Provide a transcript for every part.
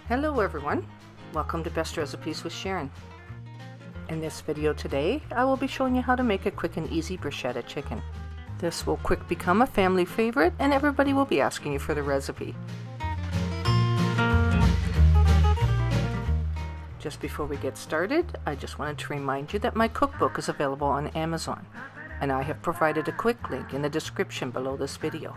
Hello everyone, welcome to Best Recipes with Sharon. In this video today, I will be showing you how to make a quick and easy bruschetta chicken. This will quick become a family favorite and everybody will be asking you for the recipe. Just before we get started, I just wanted to remind you that my cookbook is available on Amazon, and I have provided a quick link in the description below this video.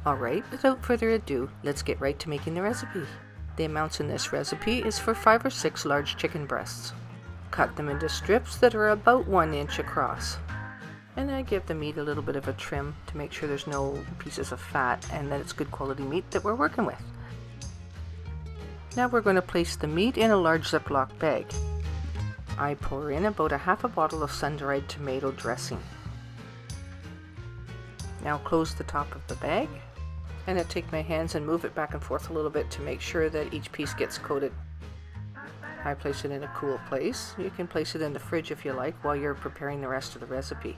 Alright, without further ado, let's get right to making the recipe. The amounts in this recipe is for 5 or 6 large chicken breasts. Cut them into strips that are about 1 inch across. And I give the meat a little bit of a trim to make sure there's no pieces of fat and that it's good quality meat that we're working with. Now we're going to place the meat in a large Ziploc bag. I pour in about a half a bottle of sun-dried tomato dressing. Now close the top of the bag. And I take my hands and move it back and forth a little bit to make sure that each piece gets coated. I place it in a cool place. You can place it in the fridge if you like while you're preparing the rest of the recipe.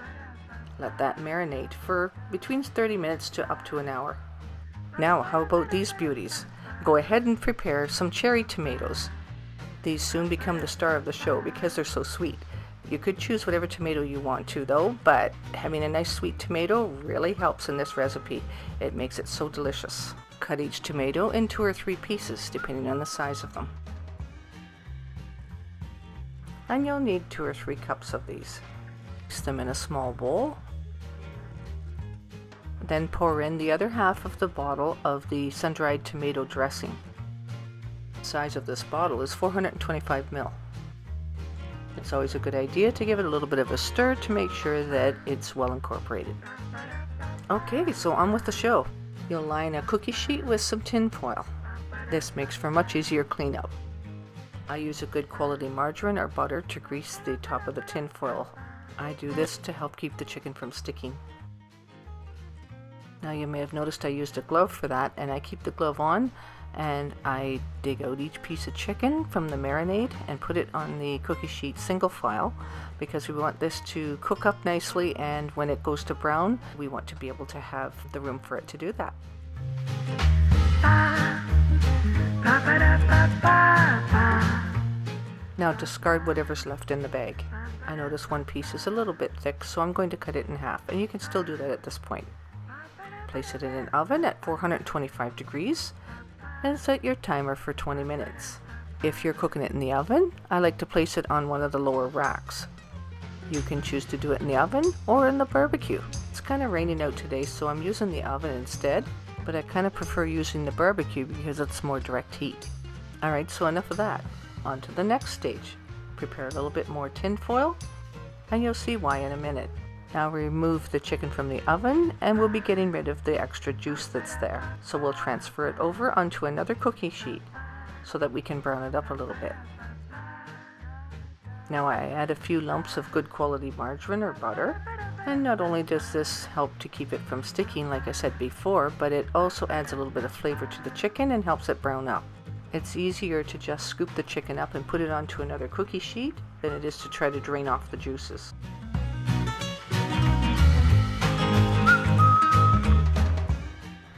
Let that marinate for between 30 minutes to up to an hour. Now how about these beauties? Go ahead and prepare some cherry tomatoes. These soon become the star of the show because they're so sweet. You could choose whatever tomato you want to though, but having a nice sweet tomato really helps in this recipe. It makes it so delicious. Cut each tomato in 2 or 3 pieces depending on the size of them. And you'll need 2 or 3 cups of these. Place them in a small bowl. Then pour in the other half of the bottle of the sun-dried tomato dressing. The size of this bottle is 425 ml. It's always a good idea to give it a little bit of a stir to make sure that it's well incorporated. Okay, so on with the show. You'll line a cookie sheet with some tin foil. This makes for much easier cleanup. I use a good quality margarine or butter to grease the top of the tin foil. I do this to help keep the chicken from sticking. Now you may have noticed I used a glove for that, and I keep the glove on and I dig out each piece of chicken from the marinade and put it on the cookie sheet single file because we want this to cook up nicely, and when it goes to brown we want to be able to have the room for it to do that. Now discard whatever's left in the bag. I notice one piece is a little bit thick, so I'm going to cut it in half, and you can still do that at this point. Place it in an oven at 425 degrees and set your timer for 20 minutes. If you're cooking it in the oven, I like to place it on one of the lower racks. You can choose to do it in the oven or in the barbecue. It's kind of raining out today, so I'm using the oven instead, but I kind of prefer using the barbecue because it's more direct heat. Alright, so enough of that. On to the next stage. Prepare a little bit more tin foil, and you'll see why in a minute. Now remove the chicken from the oven and we'll be getting rid of the extra juice that's there. So we'll transfer it over onto another cookie sheet so that we can brown it up a little bit. Now I add a few lumps of good quality margarine or butter, and not only does this help to keep it from sticking like I said before, but it also adds a little bit of flavor to the chicken and helps it brown up. It's easier to just scoop the chicken up and put it onto another cookie sheet than it is to try to drain off the juices.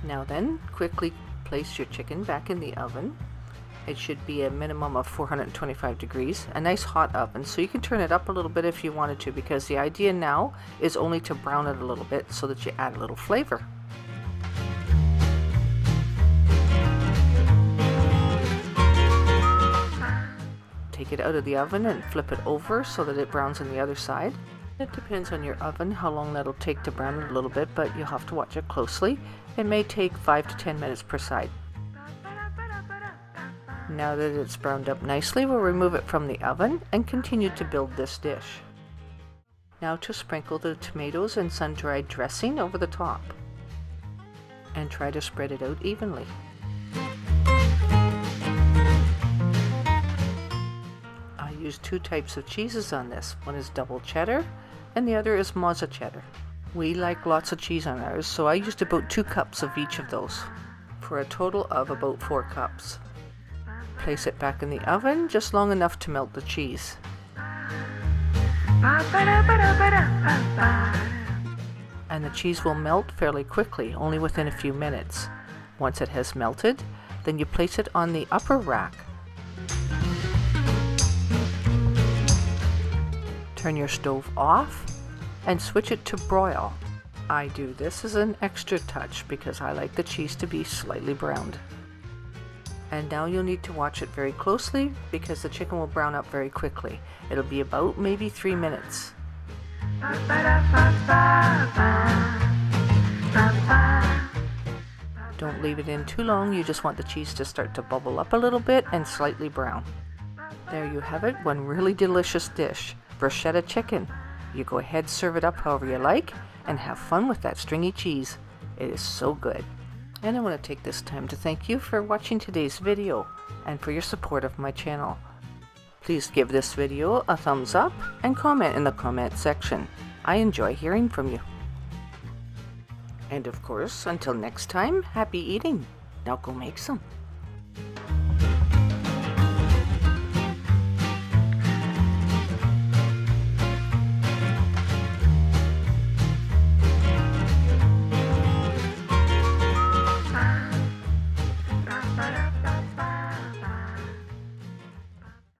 Now then, quickly place your chicken back in the oven. It should be a minimum of 425 degrees, a nice hot oven, so you can turn it up a little bit if you wanted to, because the idea now is only to brown it a little bit so that you add a little flavor. Take it out of the oven and flip it over so that it browns on the other side. It depends on your oven how long that'll take to brown it a little bit, but you'll have to watch it closely. It may take 5 to 10 minutes per side. Now that it's browned up nicely, we'll remove it from the oven and continue to build this dish. Now to sprinkle the tomatoes and sun-dried dressing over the top. And try to spread it out evenly. I use 2 types of cheeses on this. One is double cheddar and the other is mozza cheddar. We like lots of cheese on ours, so I used about 2 cups of each of those for a total of about 4 cups. Place it back in the oven just long enough to melt the cheese. And the cheese will melt fairly quickly, only within a few minutes. Once it has melted, Then you place it on the upper rack. Turn your stove off and switch it to broil. I do this as an extra touch because I like the cheese to be slightly browned. And now you'll need to watch it very closely because the chicken will brown up very quickly. It'll be about maybe 3 minutes. Don't leave it in too long, you just want the cheese to start to bubble up a little bit and slightly brown. There you have it, one really delicious dish, bruschetta chicken. You go ahead, serve it up however you like, and have fun with that stringy cheese. It is so good. And I want to take this time to thank you for watching today's video and for your support of my channel. Please give this video a thumbs up and comment in the comment section. I enjoy hearing from you. And of course, until next time, happy eating. Now go make some.